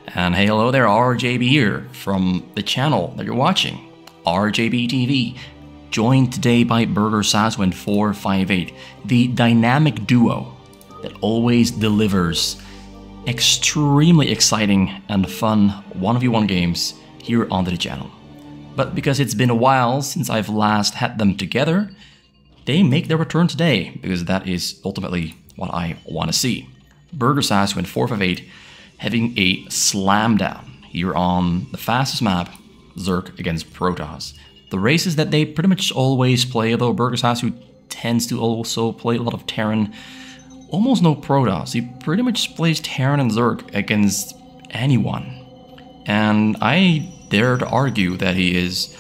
And hey, hello there, RJB here from the channel that you're watching, RJB TV, joined today by Burgersasu and 458, the dynamic duo that always delivers extremely exciting and fun 1v1 games here on the channel. But because it's been a while since I've last had them together, they make their return today, because that is ultimately what I want to see. Burgersasu and 458 having a slam down here on the fastest map, Zerk against Protoss. The races that they pretty much always play, though Burgersasu tends to also play a lot of Terran, almost no Protoss. He pretty much plays Terran and Zerk against anyone. And I dare to argue that he is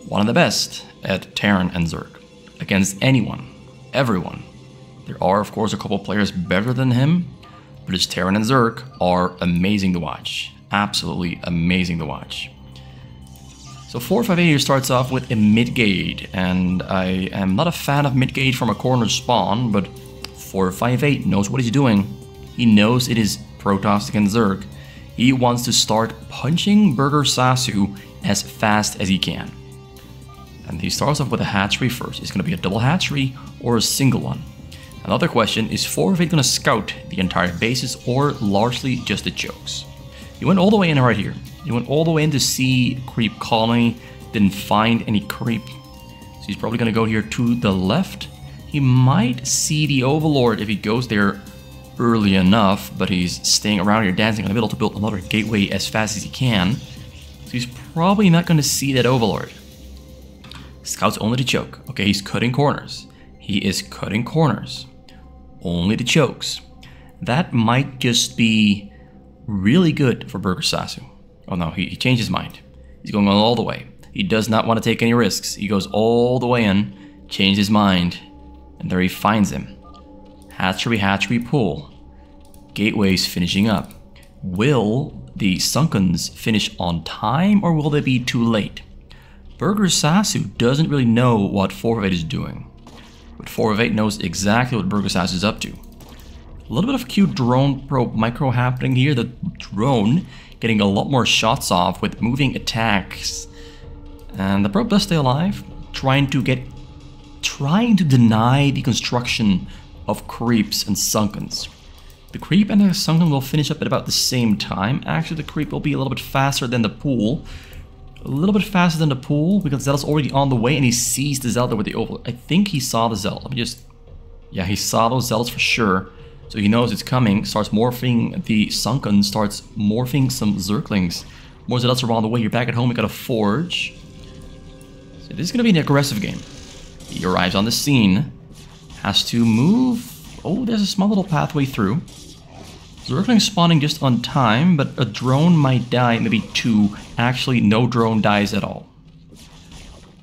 one of the best at Terran and Zerk against anyone, everyone. There are, of course, a couple players better than him, but his Terran and Zerk are amazing to watch. Absolutely amazing to watch. So 458 here starts off with a Midgame, and I am not a fan of Midgame from a corner spawn, but 458 knows what he's doing. He knows it is Protoss against Zerk. He wants to start punching Burgersasu as fast as he can. And he starts off with a hatchery first. It's going to be a double hatchery or a single one. Another question, is 458 going to scout the entire bases or largely just the chokes? He went all the way in right here. He went all the way in to see creep colony, didn't find any creep. So he's probably going to go here to the left. He might see the Overlord if he goes there early enough, but he's staying around here dancing in the middle to build another gateway as fast as he can. So he's probably not going to see that Overlord. Scouts only to choke. Okay, he's cutting corners. He is cutting corners. Only the chokes. That might just be really good for Burgersasu. Oh no, he changed his mind. He's going all the way. He does not want to take any risks. He goes all the way in, changed his mind, and there he finds him. Hatchery pull. Gateways finishing up. Will the Sunkens finish on time, or will they be too late? Burgersasu doesn't really know what 458 is doing. But 458 knows exactly what Burgersasu is up to. A little bit of cute drone probe micro happening here. The drone getting a lot more shots off with moving attacks. And the probe does stay alive, trying to deny the construction of creeps and Sunkens. The creep and the Sunken will finish up at about the same time. Actually, the creep will be a little bit faster than the pool. A little bit faster than the pool, because Zealot's already on the way and he sees the Zealot with the Overlord. I think he saw the Zealot. Let me just... Yeah, he saw those Zealots for sure. So he knows it's coming, starts morphing the Sunken, starts morphing some Zerglings. More Zealots are on the way. You're back at home, you got a Forge. So this is going to be an aggressive game. He arrives on the scene, has to move... Oh, there's a small little pathway through. Zerglings spawning just on time, but a drone might die, maybe two. Actually, no drone dies at all.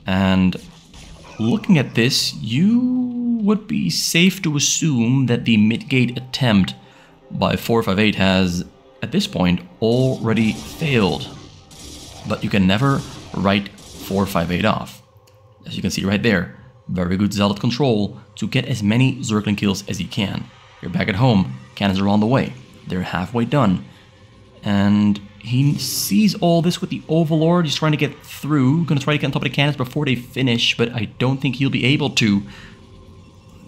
And looking at this, you would be safe to assume that the mid-gate attempt by 458 has, at this point, already failed. But you can never write 458 off. As you can see right there, very good Zealot control to get as many Zergling kills as he can. You're back at home, cannons are on the way. They're halfway done. And he sees all this with the Overlord. He's trying to get through. Gonna try to get on top of the cannons before they finish, but I don't think he'll be able to.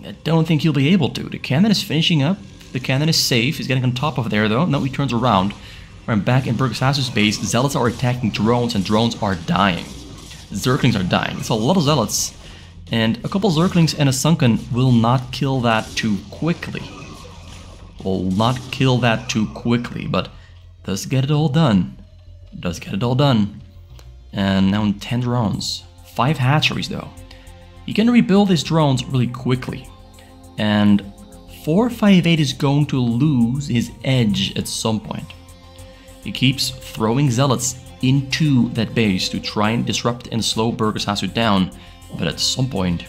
The cannon is finishing up. The cannon is safe. He's getting on top of there, though. No, he turns around. I'm back in Burgersasu's base. Zealots are attacking drones, and drones are dying. Zerglings are dying. It's a lot of Zealots. And a couple Zerglings and a Sunken will not kill that too quickly. But does get it all done. And now 10 drones. 5 hatcheries though. He can rebuild his drones really quickly. And 458 is going to lose his edge at some point. He keeps throwing Zealots into that base to try and disrupt and slow Burgersasu down. But at some point,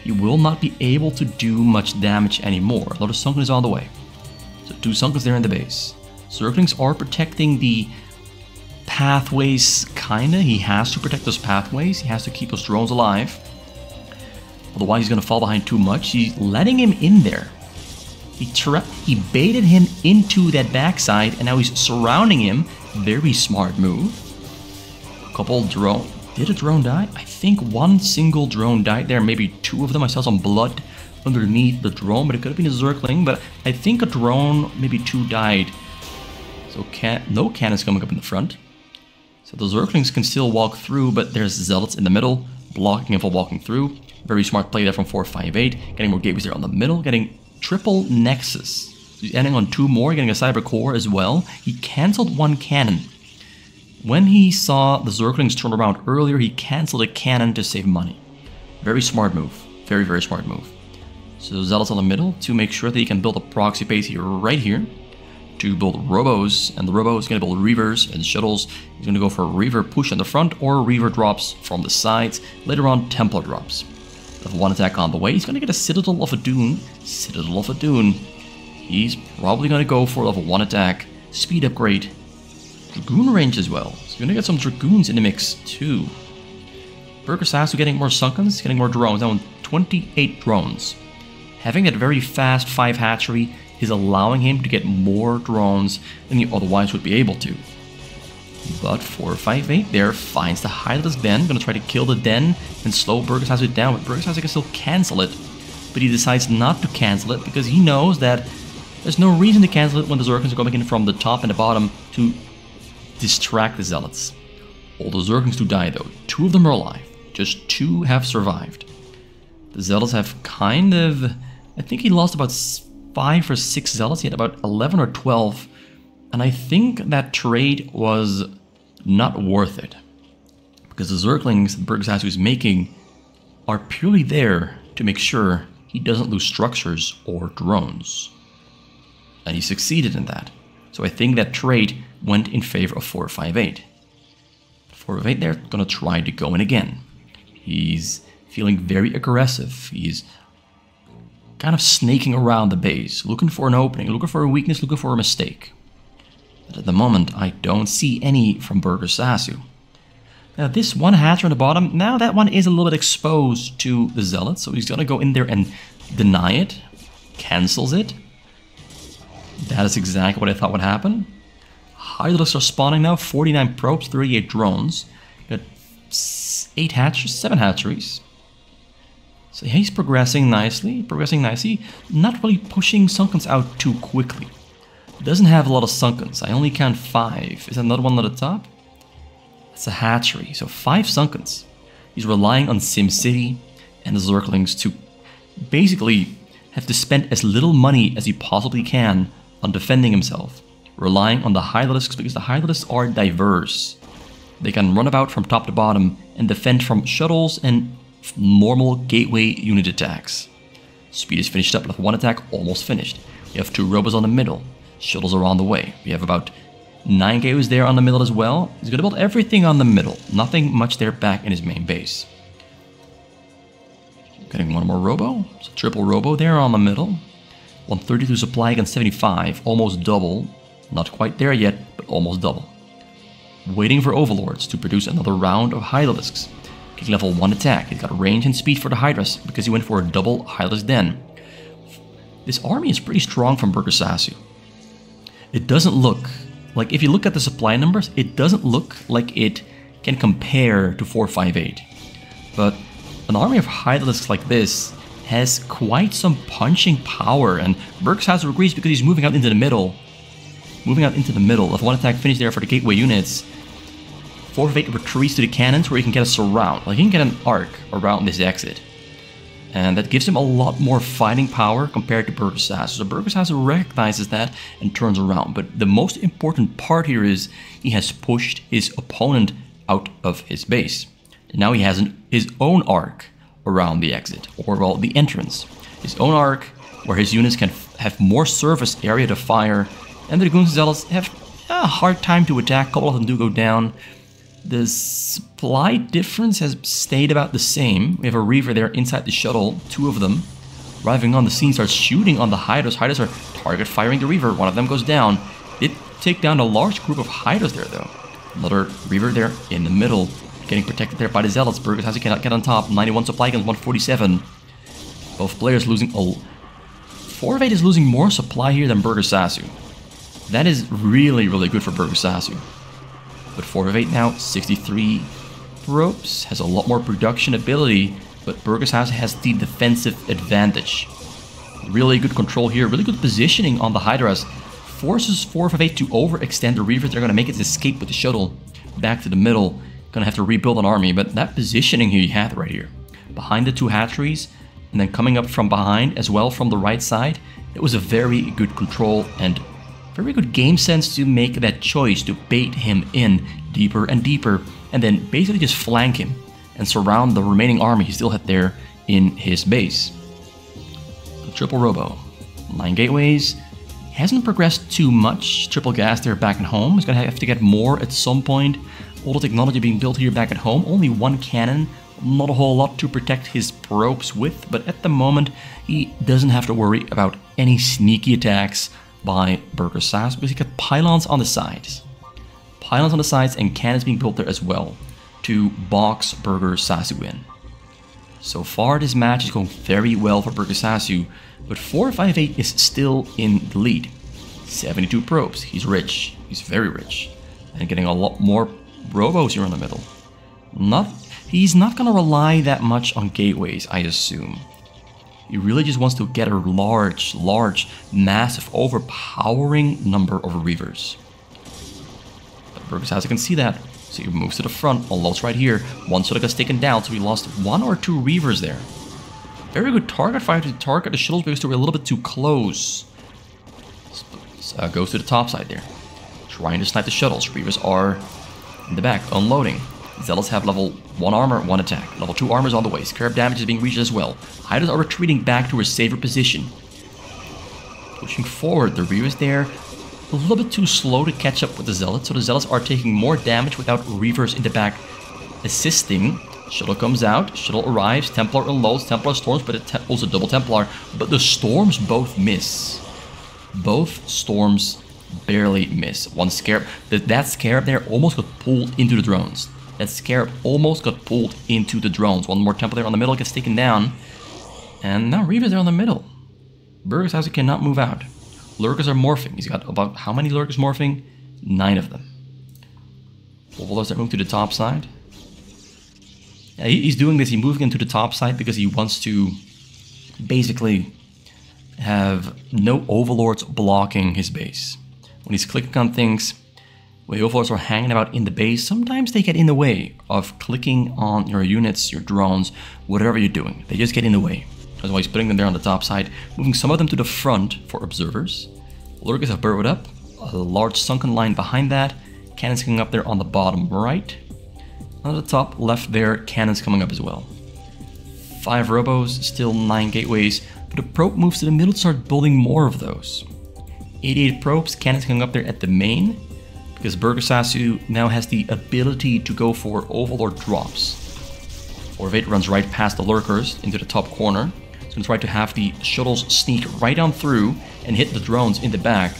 he will not be able to do much damage anymore. A lot of Sunken is on the way. So 2 Sunkens there in the base. Zerglings are protecting the pathways, kinda. He has to protect those pathways. He has to keep those drones alive. Otherwise he's gonna fall behind too much. He's letting him in there. He baited him into that backside, and now he's surrounding him. Very smart move. Couple drone. Did a drone die? I think one single drone died there. Maybe two of them. I saw some blood underneath the drone, but it could have been a Zergling. But I think a drone, maybe two died. So no cannons coming up in the front. So the Zerglings can still walk through, but there's Zealots in the middle, blocking him from walking through. Very smart play there from 458. Getting more gateways there on the middle, getting triple Nexus. He's ending on two more, getting a Cyber Core as well. He cancelled one cannon. When he saw the Zerglings turn around earlier, he cancelled a cannon to save money. Very smart move. Very, very smart move. So Zealots on the middle to make sure that he can build a proxy base here, right here. To build Robos, and the Robo is going to build Reavers and Shuttles. He's going to go for a Reaver push on the front or Reaver drops from the sides. Later on, Templar drops. Level 1 attack on the way. He's going to get a Citadel of Adun. Citadel of Adun. He's probably going to go for level 1 attack. Speed upgrade. Dragoon range as well. He's going to get some Dragoons in the mix too. Burgersasu getting more Sunkens, getting more drones. Now 28 drones. Having that very fast 5 hatchery is allowing him to get more drones than he otherwise would be able to. But 458 there finds the Hydralisk Den, gonna try to kill the Den and slow Burgersasu down, but Burgersasu can still cancel it. But he decides not to cancel it because he knows that there's no reason to cancel it when the Zerglings are coming in from the top and the bottom to distract the Zealots. All the Zerglings do die though. 2 of them are alive. Just 2 have survived. The Zealots have kind of... I think he lost about 5 or 6 Zealots. He had about 11 or 12. And I think that trade was not worth it. Because the Zerglings that Burgersasu is making are purely there to make sure he doesn't lose structures or drones. And he succeeded in that. So I think that trade went in favor of 458. 458 there, gonna try to go in again. He's feeling very aggressive. He's kind of snaking around the base, looking for an opening, looking for a weakness, looking for a mistake. But at the moment, I don't see any from Burgersasu. Now this one hatcher on the bottom, now that one is a little bit exposed to the Zealots, so he's gonna go in there and deny it, cancels it. That is exactly what I thought would happen. Hydralisks are spawning now, 49 probes, 38 drones. Got 8 hatcheries, 7 hatcheries. So yeah, he's progressing nicely, not really pushing Sunkens out too quickly. Doesn't have a lot of Sunkens, I only count 5. Is that another one at the top? That's a hatchery, so 5 Sunkens. He's relying on SimCity and the Zerglings to basically have to spend as little money as he possibly can on defending himself, relying on the Hydralisks because the Hydralisks are diverse. They can run about from top to bottom and defend from shuttles and normal gateway unit attacks. Speed is finished up with 1 attack, almost finished. We have 2 robots on the middle. Shuttles are on the way. We have about 9 gateways there on the middle as well. He's gonna build everything on the middle. Nothing much there back in his main base. Getting 1 more robo. So triple robo there on the middle. 132 supply against 75. Almost double. Not quite there yet, but almost double. Waiting for Overlords to produce another round of Hydralisks. Getting level 1 attack. He's got range and speed for the Hydras because he went for a double Hydralisk Den. This army is pretty strong from Burgersasu. It doesn't look like, if you look at the supply numbers, it doesn't look like it can compare to 458. But an army of Hydralisks like this has quite some punching power, and Burgersasu agrees because he's moving out into the middle. Level 1 attack finished there for the gateway units. 458 retreats to the cannons where he can get a surround. Like, he can get an arc around this exit. And that gives him a lot more fighting power compared to Burgersasu. So Burgersasu recognizes that and turns around. But the most important part here is he has pushed his opponent out of his base. And now he has his own arc around the exit, or well, the entrance. His own arc where his units can have more surface area to fire. And the Dragoons and Zealots have a hard time to attack. A couple of them do go down. The supply difference has stayed about the same. We have a Reaver there inside the shuttle, 2 of them. Arriving on the scene, starts shooting on the Hydras. Hydras are target firing the Reaver. 1 of them goes down. Did take down a large group of Hydras there though. Another Reaver there in the middle, getting protected there by the Zealots. Burgersasu cannot get on top. 91 supply against 147. Both players losing 4 of 8 is losing more supply here than Burgersasu. That is really, really good for Burgersasu. But 4 of 8 now, 63 ropes, has a lot more production ability, but Burgersasu has the defensive advantage. Really good control here, really good positioning on the Hydras. Forces 4 of 8 to overextend the Reavers. They're going to make its escape with the shuttle back to the middle. Gonna have to rebuild an army, but that positioning here you have right here. Behind the 2 hatcheries, and then coming up from behind as well from the right side. It was a very good control and very good game sense to make that choice to bait him in deeper and deeper, and then basically just flank him and surround the remaining army he still had there in his base. The triple robo. 9 gateways. Hasn't progressed too much. Triple gas there back at home. He's gonna have to get more at some point. All the technology being built here back at home. Only 1 cannon. Not a whole lot to protect his probes with, but at the moment he doesn't have to worry about any sneaky attacks by Burgersasu because he got pylons on the sides. Pylons on the sides and cannons being built there as well to box Burgersasu in. So far this match is going very well for Burgersasu, but 458 is still in the lead. 72 probes, he's rich, he's very rich, and getting a lot more robos here in the middle. He's not gonna rely that much on gateways, I assume. He really just wants to get a large, massive, overpowering number of Reavers. But Burgersasu can see that, so he moves to the front, unloads right here. One shuttle gets taken down, so he lost 1 or 2 Reavers there. Very good target fire to target the shuttles because they were a little bit too close. Goes to the top side there. Trying to snipe the shuttles. Reavers are in the back, unloading. Zealots have level 1 armor, 1 attack. Level 2 armor is on the way. Scarab damage is being reached as well. Hydras are retreating back to a safer position. Pushing forward, the Reavers there. A little bit too slow to catch up with the Zealots, so the Zealots are taking more damage without Reavers in the back assisting. Shuttle comes out, shuttle arrives, Templar unloads, Templar storms, but it also double Templar. But the storms both miss. Both storms barely miss. One Scarab, that Scarab there almost got pulled into the drones. That Scarab almost got pulled into the drones. One more Templar there on the middle gets taken down. And now Reavers are on the middle. Burgersasu cannot move out. Lurkers are morphing. He's got about how many Lurkers morphing? 9 of them. Warlords are moving to the top side. Yeah, he's doing this. He's moving into the top side because he wants to basically have no overlords blocking his base. When he's clicking on things, when overlords are hanging about in the base, sometimes they get in the way of clicking on your units, your drones, whatever you're doing. They just get in the way. That's why he's putting them there on the top side, moving some of them to the front for observers. Lurkers have burrowed up, a large sunken line behind that, cannons coming up there on the bottom right. On the top left there, cannons coming up as well. 5 robos, still 9 gateways, but the probe moves to the middle to start building more of those. 88 probes, cannons coming up there at the main, because Burgersasu now has the ability to go for overlord drops. 4 of 8 runs right past the Lurkers into the top corner. He's going to try to have the shuttles sneak right on through and hit the drones in the back.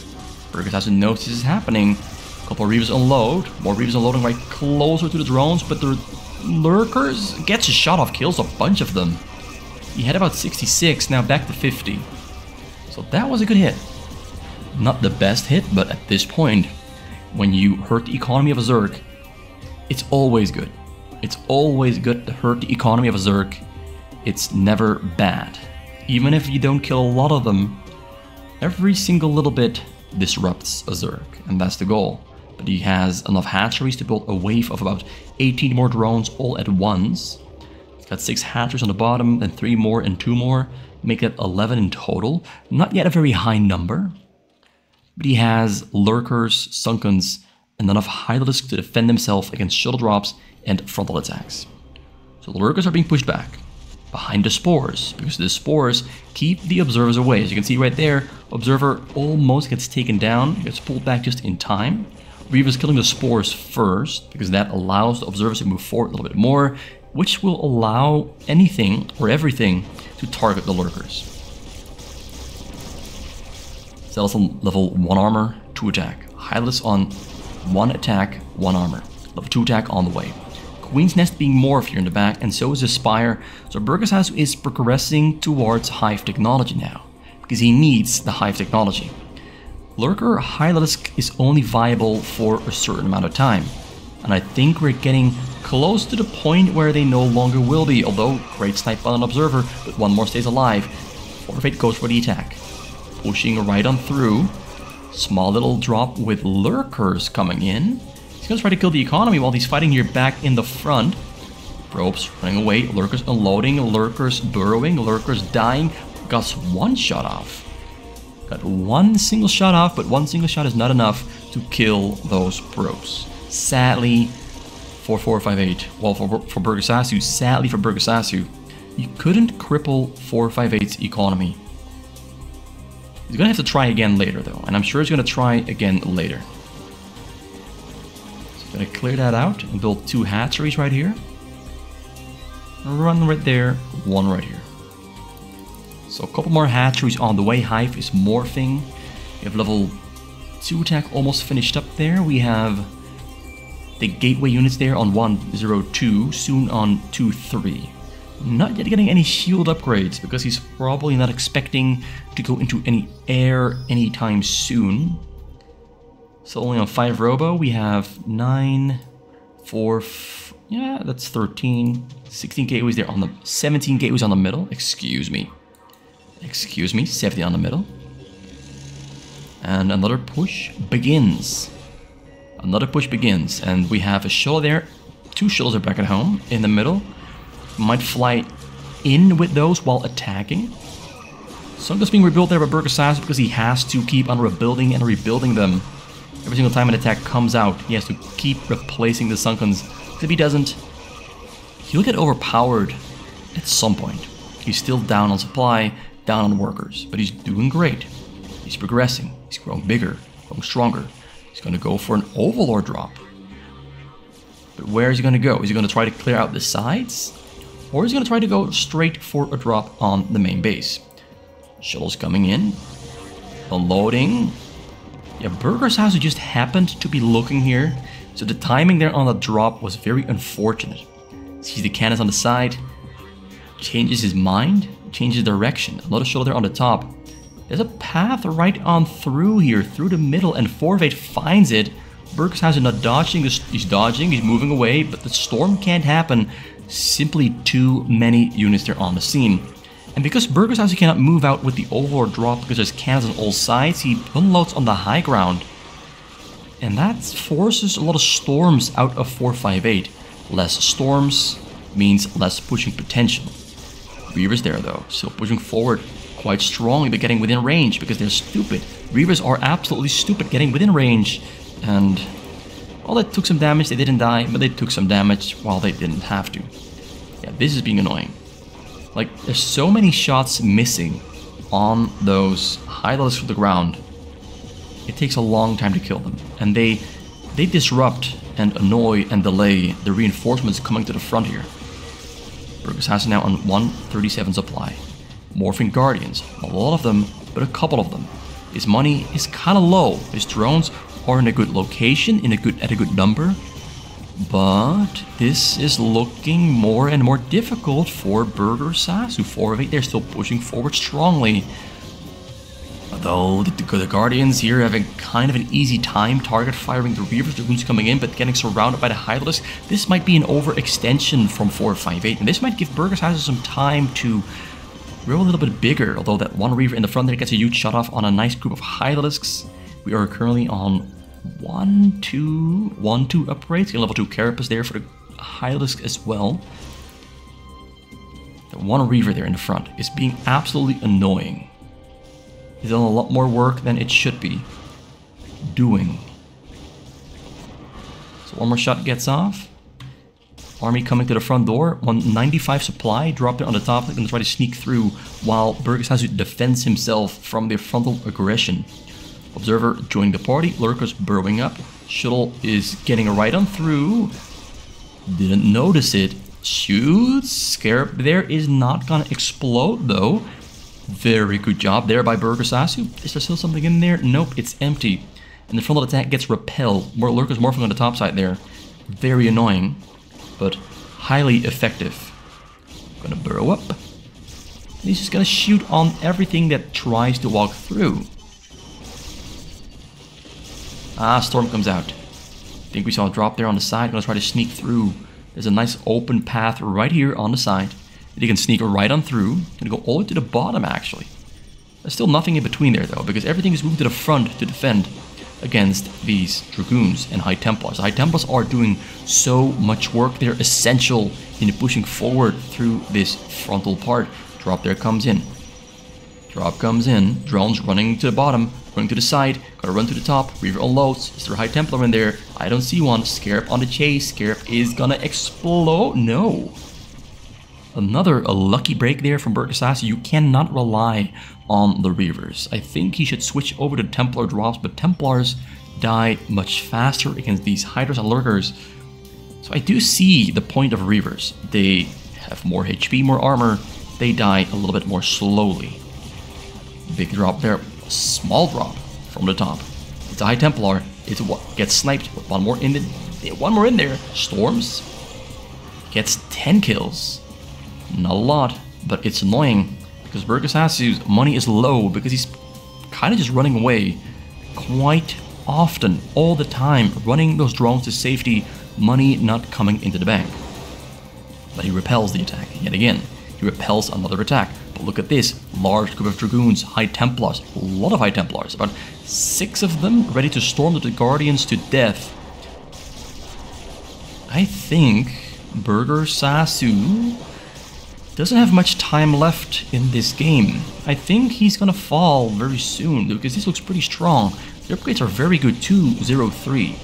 Burgersasu knows this is happening. A couple of Reavers unload. More Reavers unloading right closer to the drones, but the Lurkers gets a shot off, kills a bunch of them. He had about 66, now back to 50. So that was a good hit. Not the best hit, but at this point, when you hurt the economy of a Zerg, it's always good. It's always good to hurt the economy of a Zerg. It's never bad. Even if you don't kill a lot of them, every single little bit disrupts a Zerg, and that's the goal. But he has enough hatcheries to build a wave of about 18 more drones all at once. He's got 6 hatcheries on the bottom, then 3 more and 2 more, make that 11 in total. Not yet a very high number, but he has Lurkers, Sunkens, and enough Hydralisks to defend himself against shuttle drops and frontal attacks. So the Lurkers are being pushed back behind the spores, because the spores keep the observers away. As you can see right there, observer almost gets taken down, gets pulled back just in time. Reaver's killing the spores first, because that allows the observers to move forward a little bit more, which will allow anything or everything to target the Lurkers. Zealous on level 1 armor, 2 attack. Hydralisk on 1 attack, 1 armor. Level 2 attack on the way. Queen's Nest being morphed here in the back, and so is the Spire. So Burgersasu is progressing towards Hive technology now. because he needs the hive technology. Lurker Hydralisk is only viable for a certain amount of time, and I think we're getting close to the point where they no longer will be, although great snipe on an Observer, but one more stays alive. 4 of 8 goes for the attack. Pushing right on through. Small little drop with Lurkers coming in. He's going to try to kill the economy while he's fighting here back in the front. Probes running away, Lurkers unloading, Lurkers burrowing, Lurkers dying. Got one shot off. Got one single shot off, but one single shot is not enough to kill those probes. Sadly, for 458, well, for Burgersasu, sadly for Burgersasu, you couldn't cripple 458's economy. He's gonna have to try again later though, and I'm sure he's gonna try again later. So I'm gonna clear that out and build 2 hatcheries right here. Run right there, 1 right here. So a couple more hatcheries on the way. Hive is morphing. We have level 2 attack almost finished up there. We have the gateway units there on 102, soon on 23. Not yet getting any shield upgrades because he's probably not expecting to go into any air anytime soon. So only on 5 robo, we have 9, 4, yeah, that's 13, 16 gateways there on the 17 gateways on the middle. Excuse me, 70 on the middle. And another push begins. Another push begins, and we have a shuttle there. 2 shuttles are back at home in the middle. Might fly in with those while attacking. Sunken's being rebuilt there by Burgersasu because he has to keep on rebuilding and rebuilding them. Every single time an attack comes out, he has to keep replacing the Sunkens. If he doesn't, he'll get overpowered at some point. He's still down on supply, down on workers, but he's doing great. He's progressing. He's growing bigger, growing stronger. He's going to go for an Overlord drop. But where is he going to go? Is he going to try to clear out the sides? Or is he going to try to go straight for a drop on the main base? Shuttles coming in. Unloading. Yeah, Burgersasu just happened to be looking here. So the timing there on the drop was very unfortunate. Sees the cannons on the side. Changes his mind. Changes direction. Another shuttle there on the top. There's a path right on through here, through the middle, and 4 of 8 finds it. Burgersasu not dodging, he's dodging, he's moving away, but the storm can't happen. Simply too many units there on the scene. And because Burgersasu cannot move out with the Overlord drop because there's cannons on all sides, he unloads on the high ground. And that forces a lot of storms out of 458. Less storms means less pushing potential. Reavers there though, still pushing forward quite strongly, but getting within range because they're stupid. Reavers are absolutely stupid getting within range. And well, they took some damage, they didn't die, but they took some damage while they didn't have to. Yeah, this is being annoying. Like, there's so many shots missing on those Hydralisks from the ground. It takes a long time to kill them. And they disrupt and annoy and delay the reinforcements coming to the front here. Burgersasu now on 137 supply. Morphing Guardians, a lot of them, but a couple of them. His money is kind of low. His drones are in a good location, at a good number. But this is looking more and more difficult for Burgersasu. 4 of 8, they're still pushing forward strongly. Although the Guardians here having kind of an easy time target firing the Reavers, the Dragoons coming in, but getting surrounded by the Hydralisks. This might be an overextension from 458, and this might give Burgersasu some time to grow a little bit bigger. Although that one Reaver in the front there gets a huge shot off on a nice group of Hydralisks. We are currently on 1-2 upgrades. Get level 2 Carapace there for the Hydralisk as well. The one Reaver there in the front is being absolutely annoying. He's done a lot more work than it should be doing. So one more shot gets off. Army coming to the front door. 195 supply, drop it on the top. They're going to try to sneak through while Burgersasu defends himself from their frontal aggression. Observer joining the party. Lurkers burrowing up. Shuttle is getting right on through. Didn't notice it. Shoots. Scarab there is not going to explode though. Very good job there by Burgersasu. Is there still something in there? Nope, it's empty. And the frontal attack gets repelled. More Lurkers morphing on the top side there. Very annoying, but highly effective. Gonna burrow up. And he's just gonna shoot on everything that tries to walk through. Ah, Storm comes out. I think we saw a drop there on the side. Gonna try to sneak through. There's a nice open path right here on the side that you can sneak right on through. Gonna go all the way to the bottom, actually. There's still nothing in between there, though, because everything is moving to the front to defend against these Dragoons and High Templars. The High Templars are doing so much work. They're essential in pushing forward through this frontal part. Drop there comes in. Drop comes in. Drones running to the bottom, running to the side. Gotta run to the top. Reaver unloads. Is there a High Templar in there? I don't see one. Scarab on the chase. Scarab is gonna explode. No. Another lucky break there from Burgersasu. You cannot rely on the Reavers. I think he should switch over to Templar drops, but Templars die much faster against these Hydras and Lurkers. So I do see the point of Reavers. They have more HP, more armor. They die a little bit more slowly. Big drop there. Small drop from the top. It's a High Templar. It's what gets sniped. One more in there. Storms. Gets 10 kills. Not a lot, but it's annoying because Burgersasu's money is low because he's kind of just running away quite often, all the time, running those drones to safety, money not coming into the bank. But he repels the attack yet again. He repels another attack. But look at this, large group of Dragoons, High Templars, a lot of High Templars, about 6 of them ready to storm the Guardians to death. I think Burgersasu doesn't have much time left in this game. I think he's gonna fall very soon because this looks pretty strong. The upgrades are very good too, 0-3.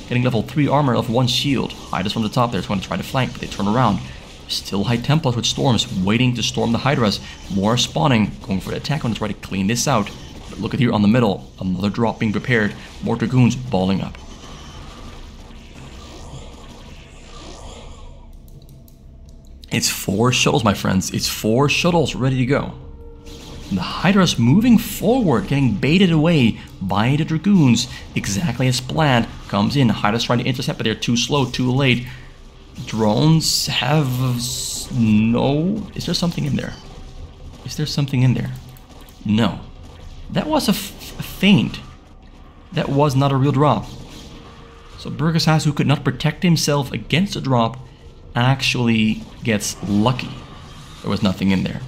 Getting level 3 armor of 1 shield. Hydras from the top there is going to try to flank, but they turn around. Still High Templars with Storms, waiting to storm the Hydras. More spawning, going for the attack, going to try to clean this out. But look at here on the middle, another drop being prepared. More Dragoons balling up. It's 4 shuttles, my friends. It's 4 shuttles ready to go. And the Hydra's moving forward, getting baited away by the Dragoons, exactly as planned. Comes in, Hydra's trying to intercept, but they're too slow, too late. Drones have no... Is there something in there? Is there something in there? No. That was a feint. That was not a real drop. So Burgersasu could not protect himself against a drop, actually gets lucky. There was nothing in there.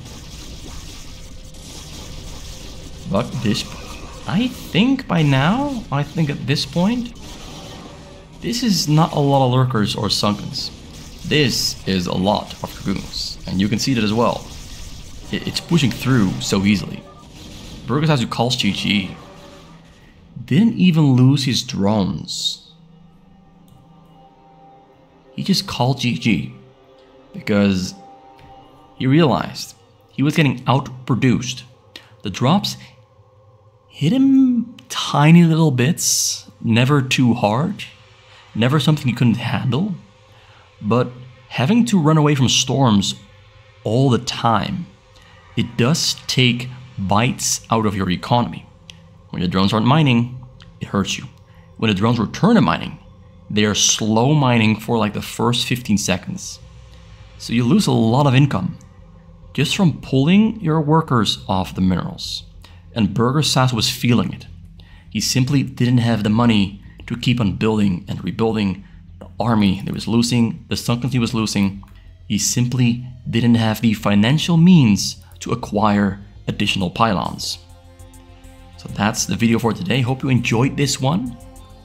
But this, I think by now, at this point, this is not a lot of Lurkers or Sunkens. This is a lot of Dragoons, and you can see that as well. It's pushing through so easily. Burgersasu calls GG. Didn't even lose his drones. He just called GG because he realized he was getting outproduced. The drops hit him tiny little bits, never too hard, never something he couldn't handle, but having to run away from storms all the time, it does take bites out of your economy. When the drones aren't mining, it hurts you. When the drones return to mining, they are slow mining for like the first 15 seconds. So you lose a lot of income just from pulling your workers off the minerals. And Burgersasu was feeling it. He simply didn't have the money to keep on building and rebuilding the army that was losing, the Sunkens he was losing. He simply didn't have the financial means to acquire additional pylons. So that's the video for today. Hope you enjoyed this one.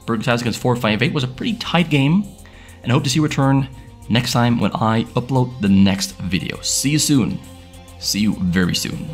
Burgersasu against 458 was a pretty tight game, and I hope to see you return next time when I upload the next video. See you soon. See you very soon.